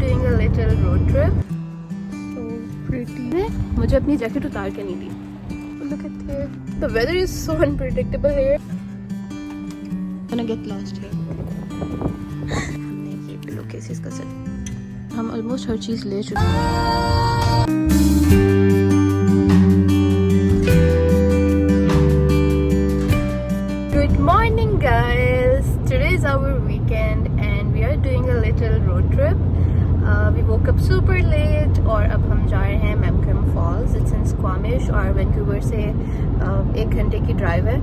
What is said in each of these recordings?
doing a little road trip. So pretty. मुझे अपनी jacket उतार के नहीं दी. Look at here. The weather is so unpredictable here. I'm gonna get lost here. हमने ये पिलोकेसेस का सेट. हम ऑलमोस्ट हर चीज़ ले चुके हैं. Good morning guys. Today is our weekend and we are doing a little road trip. We woke up super late और अब हम जा रहे हैं Memcombe Falls. It's in Squamish और Vancouver से 1 घंटे की ड्राइव है.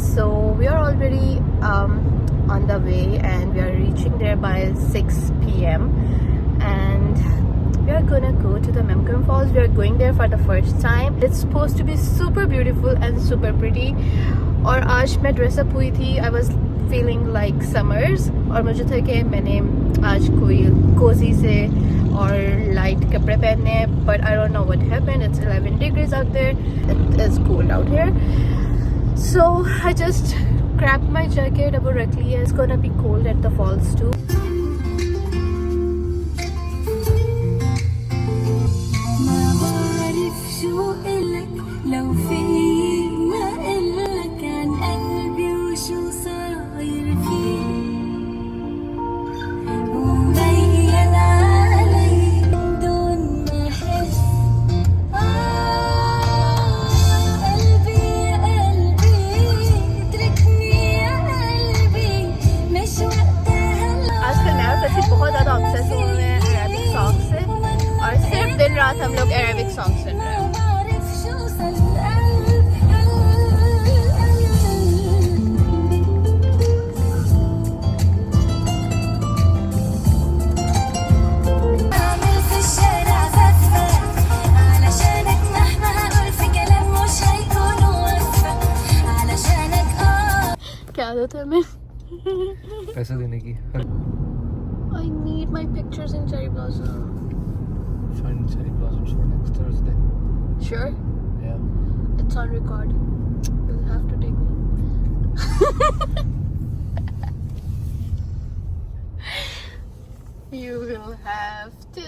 So we are already on the way and we are reaching there by 6 p.m. and we are gonna go to the Memcombe Falls. We are going there for the first time. It's supposed to be super beautiful and super pretty. और आज मैं dress up हुई थी. I was feeling like summers और मुझे था कि मैंने आज कोई कोजी से और लाइट कपड़े पहनने हैं. But I don't know what happened. It's 11 degrees out there. It is cold out here. So I just grabbed my jacket. अब वो रख ली है. It's gonna be cold at the falls too. रात हम लोग अरेबिक सॉन्ग सुन रहे हैं. क्या आदत है हमें पैसे देने की. I need my pictures in cherry blossom. Find cherry blossoms for next Thursday. Sure? Yeah. It's on record. You'll have to take me. You will have to.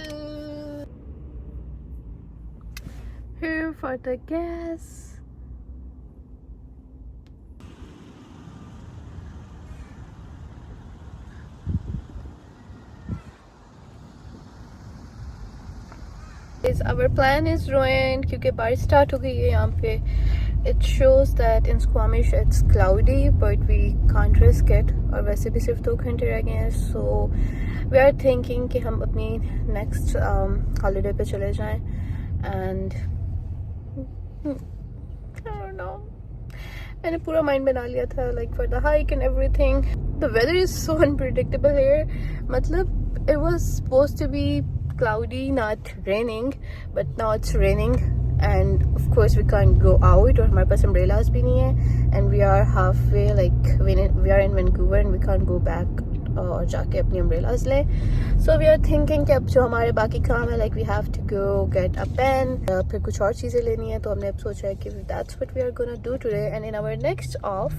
Here for the gas. Our plan is ruined क्योंकि बारिश start हो गई है यहाँ पे. It shows that in Squamish it's cloudy but we can't risk it. और वैसे भी सिर्फ 2 घंटे रह गए हैं. So we are thinking कि हम अपनी next holiday पे चले जाएं and I don't know. मैंने पूरा माइंड बना लिया था like for the hike and everything. The weather is so unpredictable here. मतलब it was supposed to be cloudy, not raining, but now it's raining and of course we can't go out और हमारे पास umbrellas भी नहीं है and we are halfway like we are in Vancouver and we can't go back और जाके अपनी umbrellas ले. So we are thinking कि अब जो हमारे बाकी काम है like we have to go get a pen. फिर कुछ और चीज़ें लेनी है तो हमने अब सोचा है कि that's what we are gonna do today and in our next off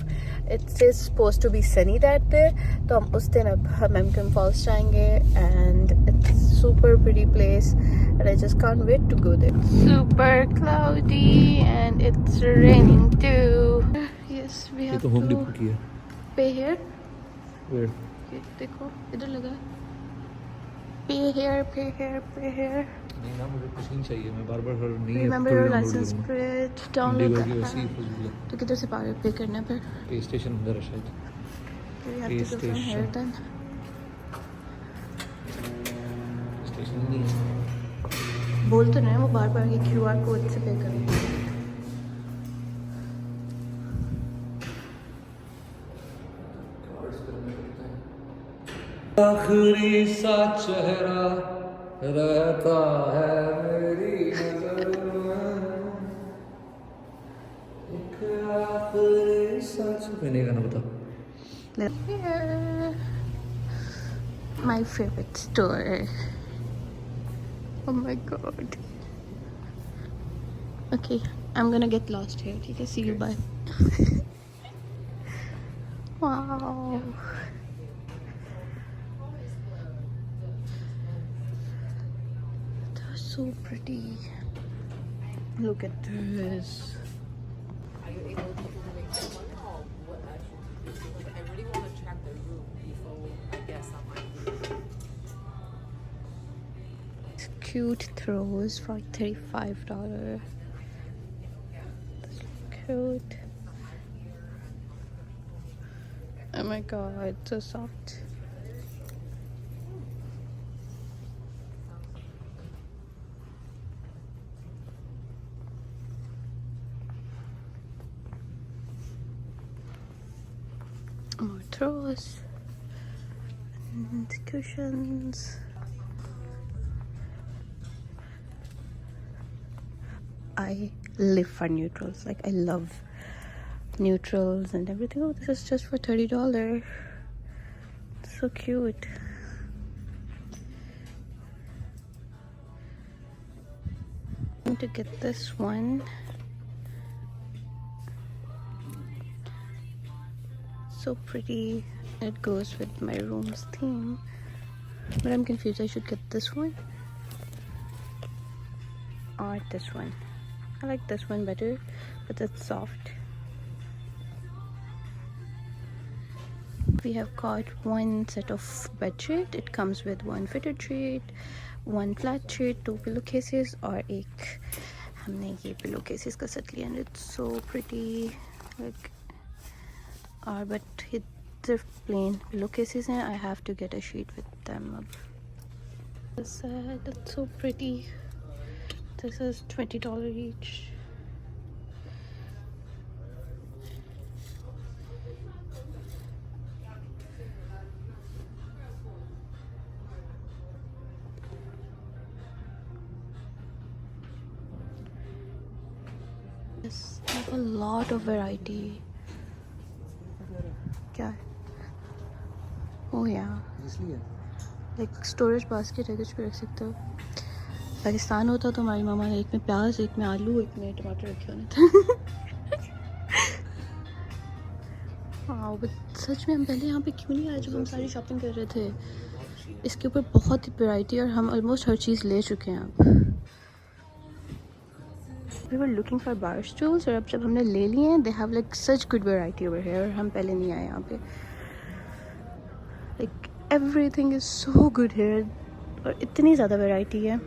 it is supposed to be sunny that day. तो हम उस दिन अब Memcombe Falls जाएंगे and it's super pretty place and I just can't wait to go there. Super cloudy and it's raining too. Yes, we have तो Home Depot की है. pay here. Where? देखो इधर लगा है. Pay here, pay here, pay here. नहीं ना मुझे कुछ नहीं चाहिए. मैं बार-बार नहीं. Remember your license plate. Download the app. तो किधर से पे करना है फिर? पे स्टेशन अंदर है शायद. We have to go from here then. Station नहीं है. बोल तो नहीं वो बार-बार ये QR कोड से पे करना है. आखिरी सा चेहरा रहता है मेरी नजर में. एक आखिरी सा मैंने गाना बता. Here. My favorite store. Oh my god. Okay, I'm gonna get lost here. Okay, see you. Bye. Wow. So pretty. Look at this. Are you able to make that one or what I should do? Like, I really want to check the room before I get some idea. Cute throws for $35. Cute. Oh my god, so soft. More throws and cushions. I live for neutrals. Like, I love neutrals and everything. Oh, this is just for $30. So cute. I'm going to get this one. So pretty. It goes with my room's theme. But I'm confused. I should get this one or this one. I like this one better, but it's soft. We have got one set of bed sheet. It comes with one fitted sheet, one flat sheet, 2 pillowcases और एक हमने ये pillowcases का set लिया and it's so pretty. Like, but it सिर्फ plain pillowcases हैं. I have to get a sheet with them. That's so pretty. This is $20 each. Yes, I have a lot of variety. क्या है? Oh yeah. इसलिए Like storage basket है, कुछ भी रख सकते हो. पाकिस्तान होता तो हमारी मामा ने एक में प्याज, एक में आलू, एक में टमाटर रखे होने थे. हाँ, बट सच में हम पहले यहाँ पे क्यों नहीं आए जब हम सारी शॉपिंग कर रहे थे. इसके ऊपर बहुत ही वैरायटी और हम ऑलमोस्ट हर चीज़ ले चुके हैं अब. We were looking for bar stools और अब जब हमने ले लिए हैं, they have like such good variety over here. हम पहले नहीं आए यहाँ पे. Like everything is so good here और इतनी ज़्यादा variety है.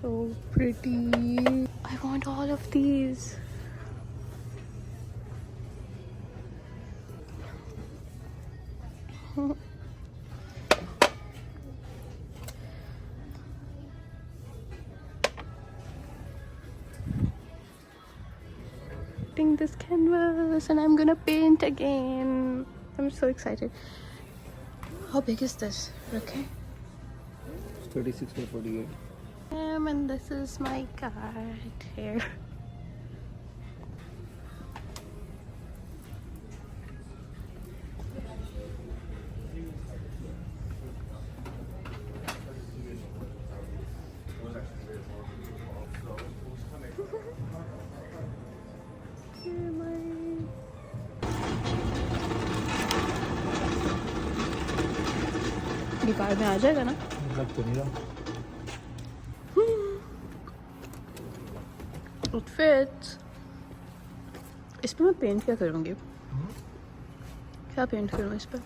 So pretty. I want all of these. This canvas and I'm gonna paint again. I'm so excited. How big is this? Okay. 36 by 48. And this is my card here. ये car में आ जाएगा ना? लग तो नहीं रहा. It fits. इस पे मैं पेंट क्या करूँगी? क्या पेंट करूँ इस पे?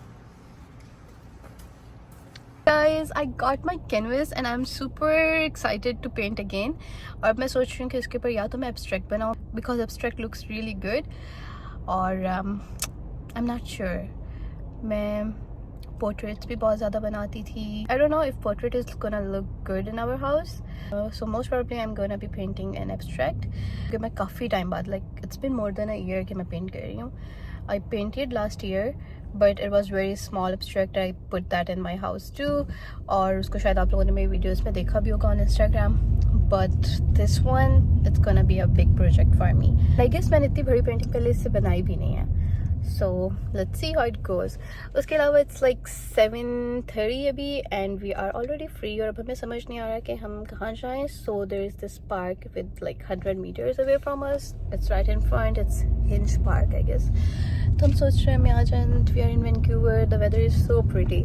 Guys, I got my canvas and I'm super excited to paint again. और अब मैं सोच रही हूँ कि इसके ऊपर या तो मैं abstract बनाऊँ because abstract looks really good. और I'm not sure. मैं portraits भी बहुत ज़्यादा बनाती थी. I don't know if portrait is gonna look good in our house. So most probably I'm gonna be painting an abstract. क्योंकि मैं काफ़ी टाइम बाद, like it's been more than a year कि मैं paint कर रही हूँ. I painted last year, but it was very small abstract. I put that in my house too. और उसको शायद आप लोगों ने मेरी videos में देखा भी होगा on Instagram. But this one, it's gonna be a big project for me. I guess मैंने इतनी बड़ी painting पहले इससे बनाई भी नहीं है. So let's see how it goes. उसके अलावा it's like 7:30 अभी and we are already free और अब हमें समझ नहीं आ रहा कि हम कहाँ जाएं. So there is this park with like 100 meters away from us. It's right in front. It's Hinge Park, I guess. तो हम सोच रहे हैं हम यहाँ जाएं. We are in Vancouver. The weather is so pretty.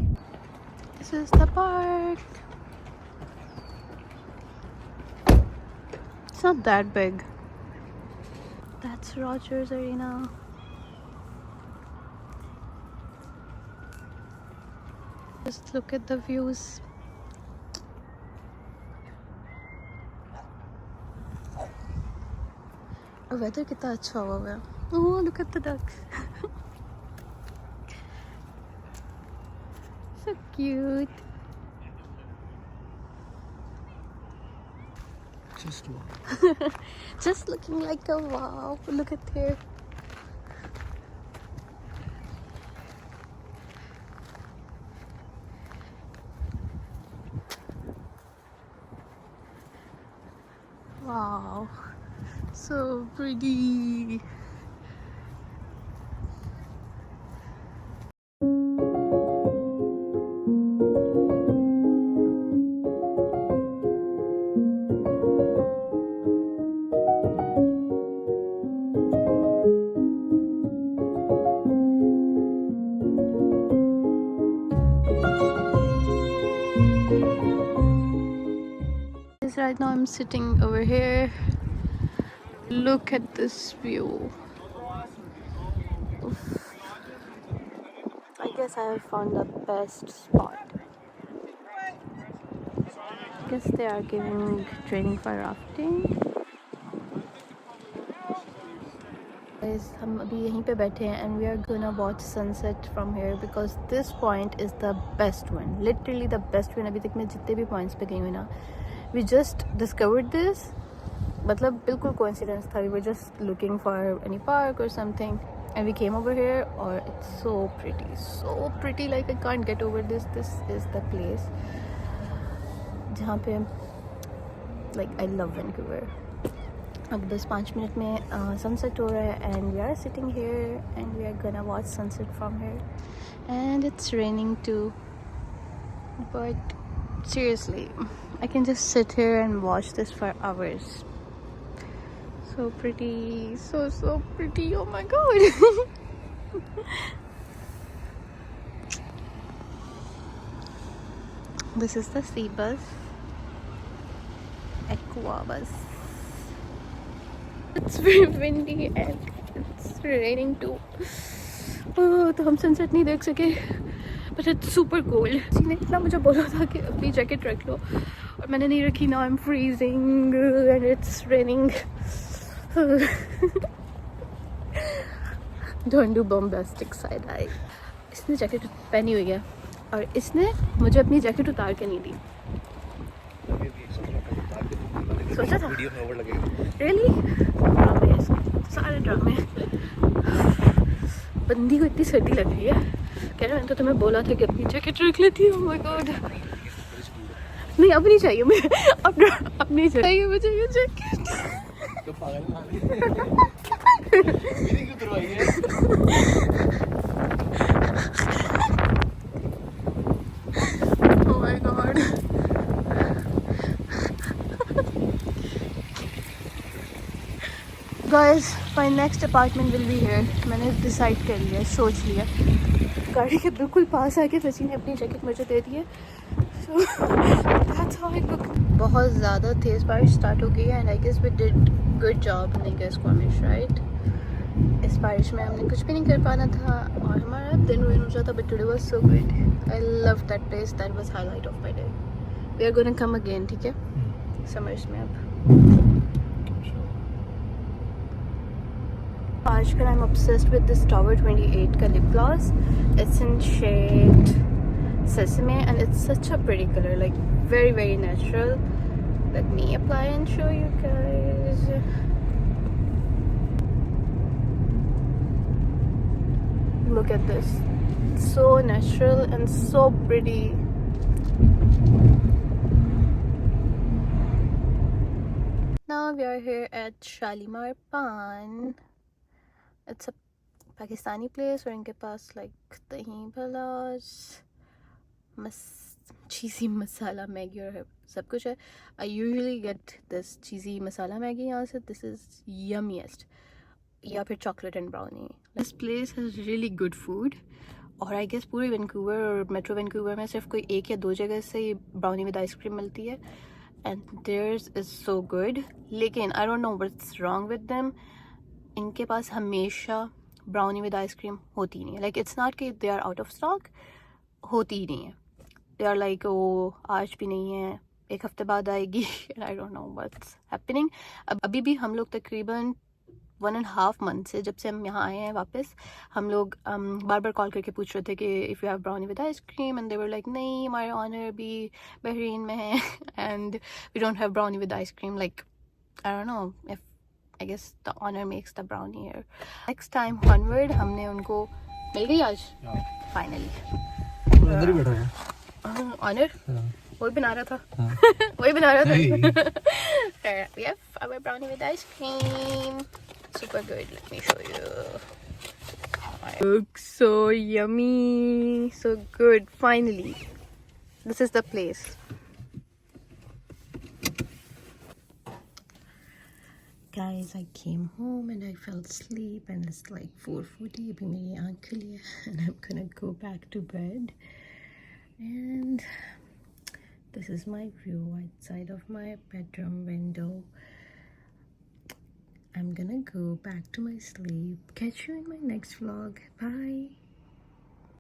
This is the park. It's not that big. That's Rogers Arena. Just look at the views. Weather कितना अच्छा हुआ है. Oh, look at the ducks. So cute. Just looking like a wow. Look at here. Wow, so pretty. Right now I'm sitting over here. Look at this view. Oof. I guess I have found the best spot. I guess they are giving training for rafting. Guys, हम अभी यहीं पे बैठे हैं and we are gonna watch sunset from here because this point is the best one. Literally the best one. अभी तक मैं जितने भी points पे गई हूँ ना, we just discovered this. मतलब बिल्कुल coincidence था. We were just looking for any park or something and we came over here. Or it's so pretty. Like I can't get over this. This is the place जहाँ पे like I love Vancouver. अब बस 5 minute में sunset हो रहा है and we are sitting here and we are gonna watch sunset from here. And it's raining too. But seriously, I can just sit here and watch this for hours. So pretty, so pretty. Oh my god. This is the sea bus, Aqua bus. It's very windy and it's raining too. Oh, तो हम sunset नहीं देख सके. But it's super cold. किसी ने इतना मुझे बोला था कि अपनी जैकेट रख लो और मैंने नहीं रखी. Now I'm freezing and it's raining. Don't do bombastic side eye. इसने जैकेट पहनी हुई है और इसने मुझे अपनी जैकेट उतार के नहीं दी. सोचा था रियली ड्रामे सारे ड्रामे. बंदी को इतनी सर्दी लग रही है. कह रहा मैंने तो तुम्हें बोला था कि अपनी जैकेट रख लेती हूँ. My God. नहीं अब नहीं चाहिए मुझे. अब नहीं चाहिए मुझे ये जैकेट. तो पागल मेरी क्यों उतरवाई है? Oh my god. Guys, my next apartment will be here. मैंने डिसाइड कर लिया, सोच लिया. गाड़ी के बिल्कुल पास आके सची ने अपनी जैकेट मुझे दे दी है. So that's how it look. बहुत ज़्यादा तेज़ बारिश स्टार्ट हो गई है and I guess we did good job in the Squamish, right? इस बारिश में हमने कुछ भी नहीं कर पाना था और हमारा दिन रुइन हो जाता. But today was so good. I loved that place. That was highlight of my day. We are gonna come again, ठीक है? Summers में अब. आजकल I'm obsessed with this Tower 28 का lip gloss. It's in shade Sesame and it's such a pretty color, like very natural. Let me apply and show you guys. Look at this. It's so natural and so pretty. Now we are here at Shalimar Pan. It's a Pakistani place और इनके पास like दही भला चीज़ी masala Maggi और सब कुछ है. I usually get this cheesy masala Maggi यहाँ से. This is yummiest. या फिर chocolate and brownie. This place has really good food. और आई गेस पूरे वैंकूवर और मेट्रो वैंकूवर में सिर्फ कोई 1 या 2 जगह से ये ब्राउनी विद आइसक्रीम मिलती है. And there's is so good. लेकिन I don't know what's wrong with them. इनके पास हमेशा ब्राउनी विद आइसक्रीम होती नहीं है. लाइक इट्स नॉट कि they are out of stock. होती ही नहीं है. दे आर लाइक ओ आज भी नहीं है, 1 हफ्ते बाद आएगी. आई डोंट नो व्हाट्स हैपनिंग. अभी भी हम लोग तकरीबन 1.5 मंथ से, जब से हम यहाँ आए हैं वापस, हम लोग बार बार कॉल करके पूछ रहे थे कि if you have brownie with ice cream. And they were like नहीं, हमारे ऑनर भी बहरीन में है and we don't have brownie with ice cream. Like I don't know if I guess the owner makes the brownie here. Next time onward हमने उनको मिल गई आज finally. अंदर ही बैठा है ऑनर हाँ. वही बना रहा था. हाँ. वही बना रहा Hey. था. We have our brownie with ice cream. Super good. Let me show you. Looks so yummy. So good. Finally. This is the place. Guys, I came home and I fell asleep and it's like 4:40. Abhi meri aankh khuli hai and I'm gonna go back to bed. And this is my view outside of my bedroom window. I'm gonna go back to my sleep. Catch you in my next vlog. Bye.